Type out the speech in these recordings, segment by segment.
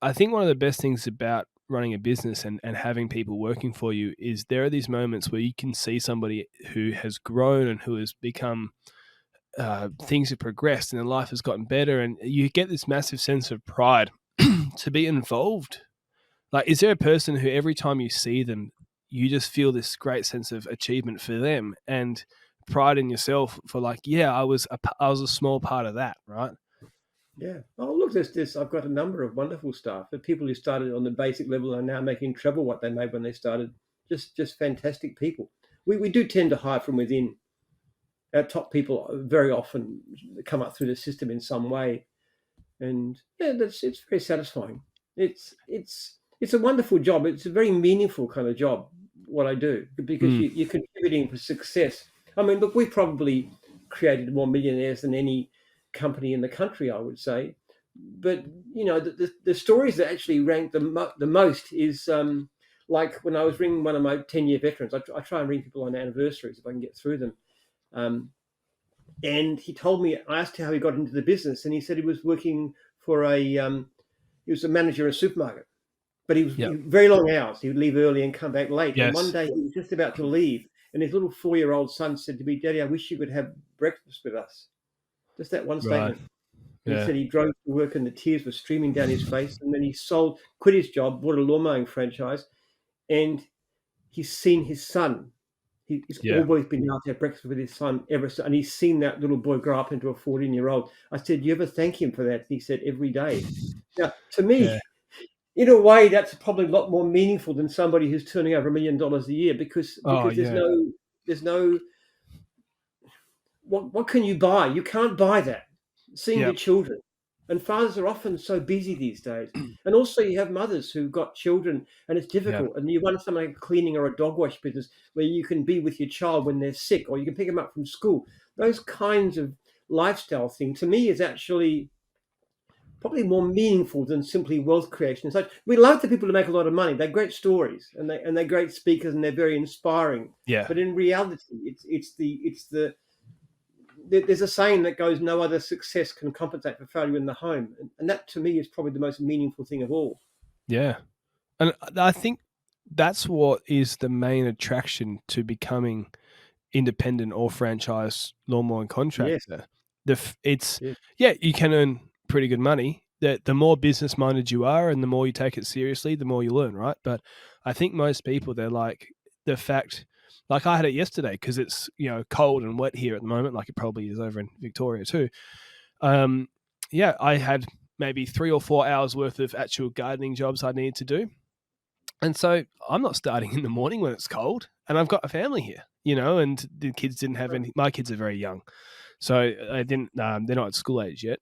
I think one of the best things about running a business and having people working for you is there are these moments where you can see somebody who has grown and who has become, things have progressed and their life has gotten better, and you get this massive sense of pride to be involved. Like, is there a person who every time you see them, you just feel this great sense of achievement for them and pride in yourself for like, yeah, I was a small part of that, right? Yeah. Oh, look, there's this. I've got a number of wonderful staff. The people who started on the basic level are now making treble what they made when they started. Just fantastic people. We do tend to hire from within. Our top people very often come up through the system in some way, and yeah, it's very satisfying. It's a wonderful job. It's a very meaningful kind of job. What I do because Mm. you're contributing for success. I mean, look, we probably created more millionaires than any company in the country, I would say. But the stories that actually rank the most is like when I was ringing one of my 10-year veterans. I try and ring people on anniversaries if I can get through them. Um, and he told me, I asked how he got into the business, and he said he was working for he was a manager in a supermarket, but Yeah. very long hours. He would leave early and come back late. And one Yes. day he was just about to leave, and his little 4-year-old son said to me, "Daddy, I wish you could have breakfast with us." Just that one Right. statement. And he Yeah. said he drove to work and the tears were streaming down his face. And then he quit his job, bought a lawn mowing franchise, and he's seen his son. He's Yeah. always been out to have breakfast with his son and he's seen that little boy grow up into a 14-year-old. I said, "You ever thank him for that?" And he said, "Every day." Now, to me, Yeah. in a way, that's probably a lot more meaningful than somebody who's turning over $1 million a year Oh, because yeah. there's no what can you buy? You can't buy that. Seeing Yeah. your children. And fathers are often so busy these days. And also you have mothers who've got children and it's Yeah. difficult. And you run something like a cleaning or a dog wash business where you can be with your child when they're sick or you can pick them up from school. Those kinds of lifestyle thing to me is actually probably more meaningful than simply wealth creation and such. We love the people who make a lot of money. They're great stories and they're great speakers and they're very inspiring. Yeah. But in reality, there's a saying that goes, "No other success can compensate for failure in the home," and that to me is probably the most meaningful thing of all. Yeah. And I think that's what is the main attraction to becoming independent or franchise lawnmower and Yes, contractor. It's, yes, yeah, you can earn pretty good money. The more business minded you are and the more you take it seriously, the more you learn, right? But I think most people, they're like, the fact, like I had it yesterday because it's, cold and wet here at the moment, like it probably is over in Victoria too. Um, yeah, I had maybe 3 or 4 hours worth of actual gardening jobs I needed to do. And so I'm not starting in the morning when it's cold, and I've got a family here, and the kids didn't have any. My kids are very young, so I didn't. They're not at school age yet,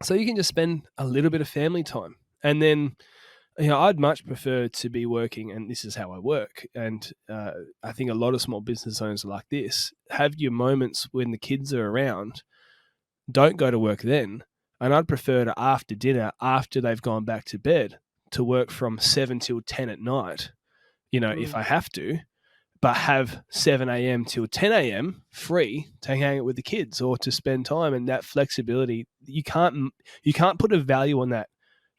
so you can just spend a little bit of family time, and then I'd much prefer to be working, and this is how I work. And I think a lot of small business owners are like this. Have your moments when the kids are around. Don't go to work then, and I'd prefer to after dinner, after they've gone back to bed, to work from 7 till 10 at night, if mm, I have to, but have 7 a.m. till 10 a.m. free to hang out with the kids or to spend time. And that flexibility, you can't put a value on that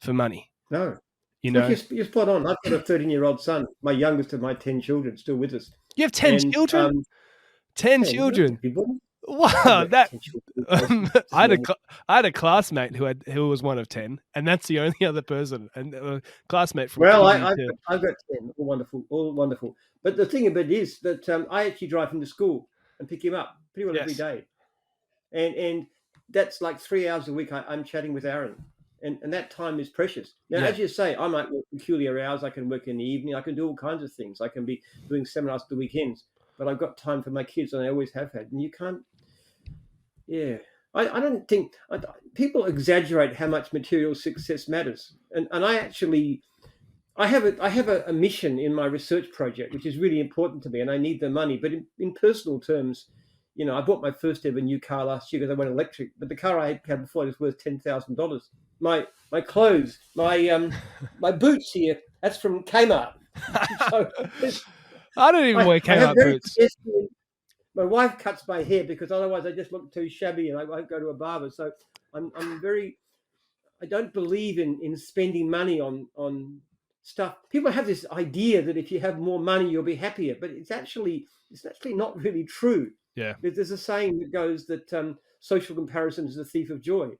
for money. no. You Look, know, you're spot on. I've got a 13-year-old son, my youngest of my 10 children, still with us, you have 10 and children. 10 10. That's a children. big one. I've Wow, got that 10 children these days. I Just had a normal. I had a classmate who was one of 10, and that's the only other person, and a classmate from Well, kindy to I've got 10. All wonderful, all wonderful. But the thing about it is that I actually drive him to school and pick him up pretty well every yes, day. And that's like 3 hours a week I'm chatting with Aaron. And that time is precious. Now, yeah, as you say, I might work peculiar hours. I can work in the evening. I can do all kinds of things. I can be doing seminars the weekends. But I've got time for my kids, and I always have had. And you can't, yeah. I don't think people exaggerate how much material success matters. And I actually, I have a mission in my research project, which is really important to me, and I need the money. But in personal terms, I bought my first ever new car last year because I went electric. But the car I had before was worth $10,000. My clothes, my boots here, that's from Kmart. So I don't even wear I have Kmart very boots. pedestrian. My wife cuts my hair because otherwise I just look too shabby and I won't go to a barber. So I'm very I don't believe in spending money on stuff. People have this idea that if you have more money, you'll be happier, but it's actually not really true. Yeah. There's a saying that goes that social comparison is the thief of joy.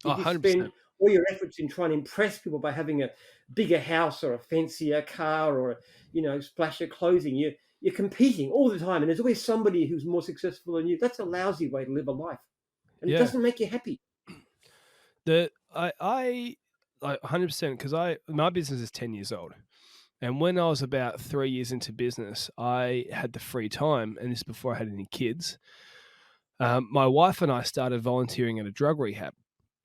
Oh, If you spend 100%. all your efforts in trying to impress people by having a bigger house or a fancier car or splashier clothing, you're competing all the time, and there's always somebody who's more successful than you. That's a lousy way to live a life, and it Yeah. doesn't make you happy. I like 100% because my business is 10 years old. And when I was about 3 years into business, I had the free time, and this is before I had any kids. My wife and I started volunteering at a drug rehab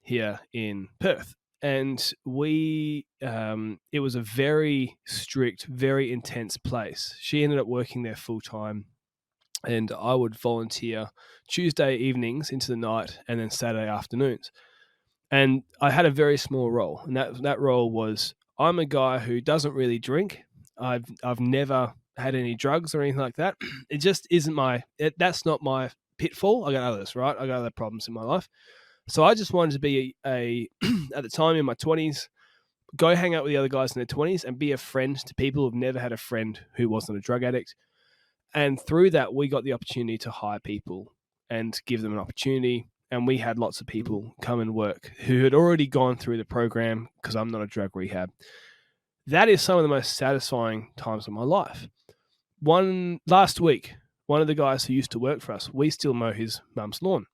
here in Perth. And it was a very strict, very intense place. She ended up working there full time, and I would volunteer Tuesday evenings into the night and then Saturday afternoons. And I had a very small role, and that role was I'm a guy who doesn't really drink. I've never had any drugs or anything like that. It just isn't that's not my pitfall. I got others, right? I got other problems in my life. So I just wanted to be at the time in my 20s, go hang out with the other guys in their 20s and be a friend to people who've never had a friend who wasn't a drug addict. And through that, we got the opportunity to hire people and give them an opportunity. And we had lots of Mm. people come and work who had already gone through the program because I'm not a drug rehab. That is some of the most satisfying times of my life. Last week, one of the guys who used to work for us, we still mow his mum's lawn.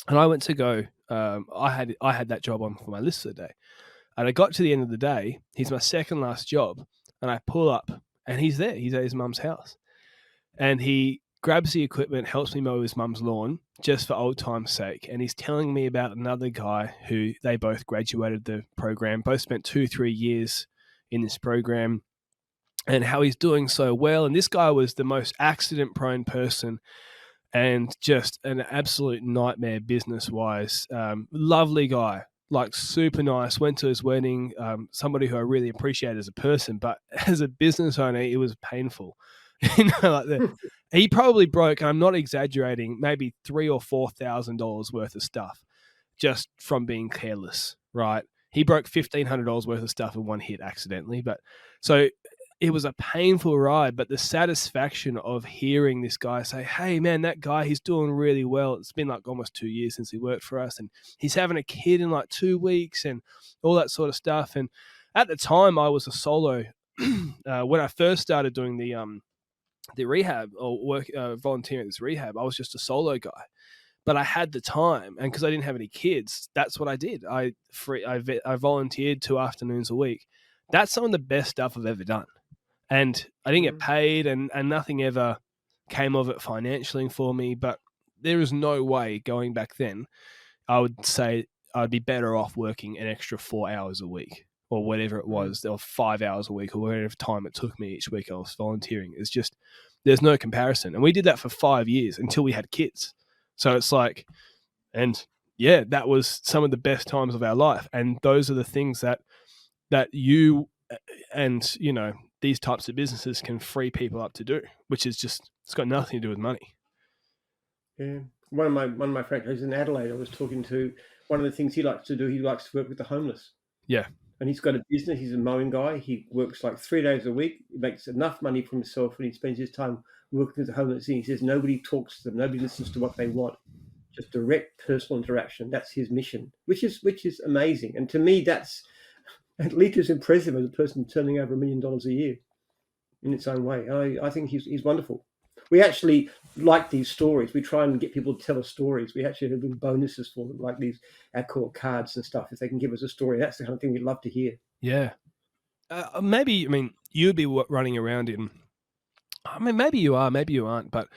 And I went to go. I had that job on for my list for the day, and I got to the end of the day. He's my second last job, and I pull up, and he's there. He's at his mum's house, and he grabs the equipment, helps me mow his mum's lawn just for old time's sake. And he's telling me about another guy who they both graduated the program, both spent 2-3 years in this program, and how he's doing so well. And this guy was the most accident-prone person and just an absolute nightmare business wise. Lovely guy, like super nice. Went to his wedding. Somebody who I really appreciate as a person, but as a business owner, it was painful. He probably broke. I'm not exaggerating. Maybe $3,000 or $4,000 worth of stuff just from being careless. Right? He broke $1,500 worth of stuff in one hit accidentally. But so it was a painful ride, but the satisfaction of hearing this guy say, "Hey, man, that guy, he's doing really well. It's been like almost 2 years since he worked for us, and he's having a kid in like 2 weeks and all that sort of stuff." And at the time, I was a solo. When I first started doing the rehab or volunteering at this rehab, I was just a solo guy. But I had the time, and because I didn't have any kids, that's what I did. I volunteered 2 afternoons a week. That's some of the best stuff I've ever done, and I didn't get Mm. paid, and nothing ever came of it financially for me. But there is no way going back then I would say I'd be better off working an extra 4 hours a week or whatever it Mm. was, or 5 hours a week, or whatever time it took me each week I was volunteering. It's just there's no comparison, and we did that for 5 years until we had kids. So it's like, and yeah, that was some of the best times of our life, and those are the things that you and these types of businesses can free people up to do, which is just it's got nothing to do with money. Yeah. One of my friends who's in Adelaide, I was talking to. One of the things he likes to do, he likes to work with the homeless. Yeah, And he's got a business. He's a mowing guy. He works like 3 days a week. He makes enough money for himself, and he spends his time working with the homeless. And he says nobody talks to them. Nobody listens to what they want. Just direct personal interaction. That's his mission, which is amazing. And to me, that's at least as impressive as a person turning over $1 million a year in its own way. I think he's wonderful. We actually like these stories. We try and get people to tell us stories. We actually have been bonuses for them, like these Accord cards and stuff. If they can give us a story, that's the kind of thing we'd love to hear. yeah. Maybe I mean you'd be running around in. I mean, maybe you are, maybe you aren't, but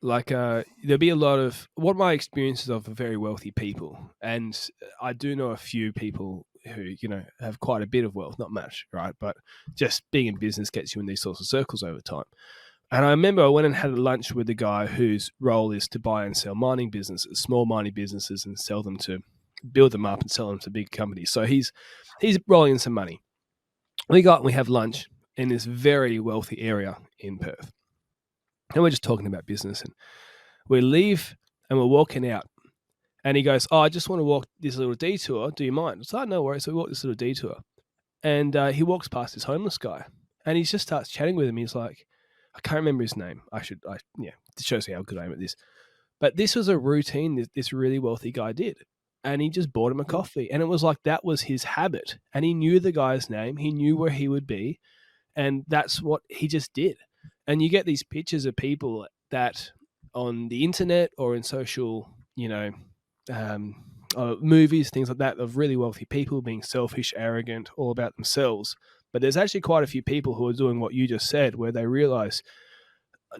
like there'll be a lot of what my experiences of very wealthy people, and I do know a few people who have quite a bit of wealth, not much, right? But just being in business gets you in these sorts of circles over time. And I remember I went and had lunch with a guy whose role is to buy and sell mining businesses, small mining businesses, and sell them to build them up and sell them to big companies. So he's rolling in some money. We have lunch in this very wealthy area in Perth, and we're just talking about business. And we leave and we're walking out, And he goes, "Oh, I just want to walk this little detour. Do you mind?" It's like, "No worries." So we walk this little detour, and he walks past this homeless guy, and he just starts chatting with him. He's like, I can't remember his name. Yeah, it shows you how good I am at this. But this was a routine this really wealthy guy did. And he just bought him a coffee. And it was like that was his habit. And he knew the guy's name, he knew where he would be. And that's what he just did. And you get these pictures of people that on the internet or in social, um, movies, things like that, of really wealthy people being selfish, arrogant, all about themselves. But there's actually quite a few people who are doing what you just said, where they realize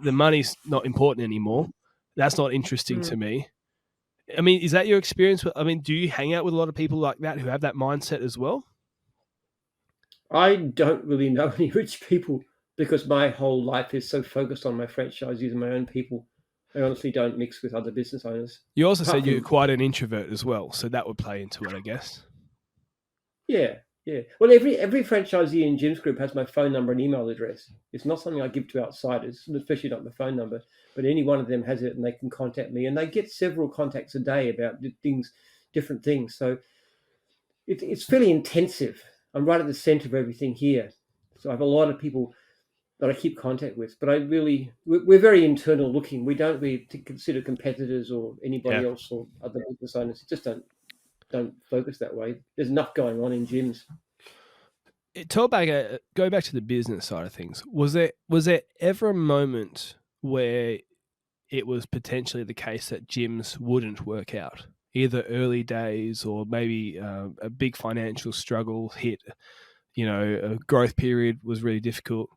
the money's not important anymore. That's not interesting to Mm. me. I mean, is that your experience? I mean, do you hang out with a lot of people like that who have that mindset as well? I don't really know any rich people because my whole life is so focused on my franchisees and my own people. I honestly don't mix with other business owners. You also Apart said you're from, quite an introvert as well, so that would play into it, I guess. yeah, yeah. Well, every franchisee in Jim's group has my phone number and email address. It's not something I give to outsiders, especially not my phone number. But any one of them has it, and they can contact me, and they get several contacts a day about things, different things. So it's fairly intensive. I'm right at the center of everything here, so I have a lot of people that I keep contact with. But we're very internal looking. We don't really consider competitors or Yeah. anybody else or other business owners. Just don't focus that way. There's enough going on in gyms. Go back to the business side of things. Was there ever a moment where it was potentially the case that gyms wouldn't work out, either early days or maybe a big financial struggle hit? A growth period was really difficult.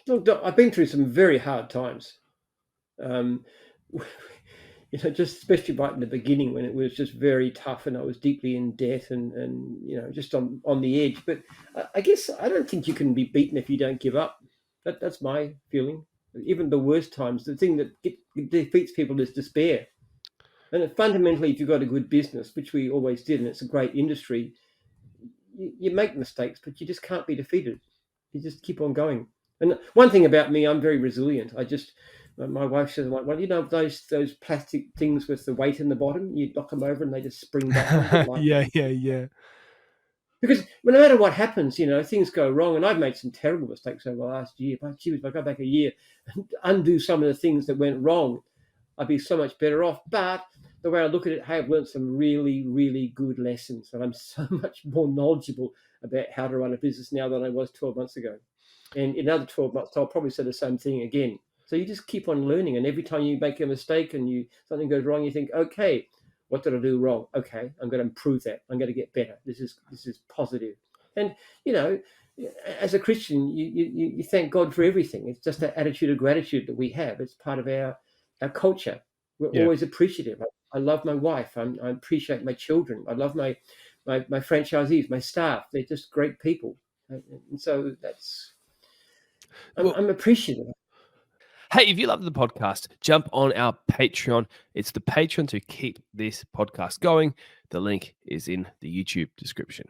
Look, I've been through some very hard times. Um, just especially right in the beginning when it was just very tough and I was deeply in debt and just on the edge. But I guess I don't think you can be beaten if you don't give up. That's my feeling. Even the worst times, the thing that defeats people is despair. And fundamentally, if you've got a good business, which we always did, and it's a great industry, you make mistakes, but you just can't be defeated. You just keep on going. And one thing about me, I'm very resilient. My wife says, "Well, those plastic things with the weight in the bottom, you knock them over and they just spring back on a bit like Yeah, that." yeah, yeah. Because no matter what happens, things go wrong. And I've made some terrible mistakes over the last year. But gee, if I go back a year and undo some of the things that went wrong, I'd be so much better off. But the way I look at it, hey, I've learned some really, really good lessons. And I'm so much more knowledgeable about how to run a business now than I was 12 months ago. And in another 12 months, I'll probably say the same thing again. So you just keep on learning. And every time you make a mistake and something goes wrong, you think, okay, what did I do wrong? Okay, I'm going to improve that. I'm going to get better. This is positive. And, you know, as a Christian, you thank God for everything. It's just that attitude of gratitude that we have. It's part of our culture. We're Yeah. always appreciative. I love my wife. I appreciate my children. I love my franchisees, my staff. They're just great people. And so Well, I'm appreciative. hey, if you love the podcast, jump on our Patreon. It's the Patreon to keep this podcast going. The link is in the YouTube description.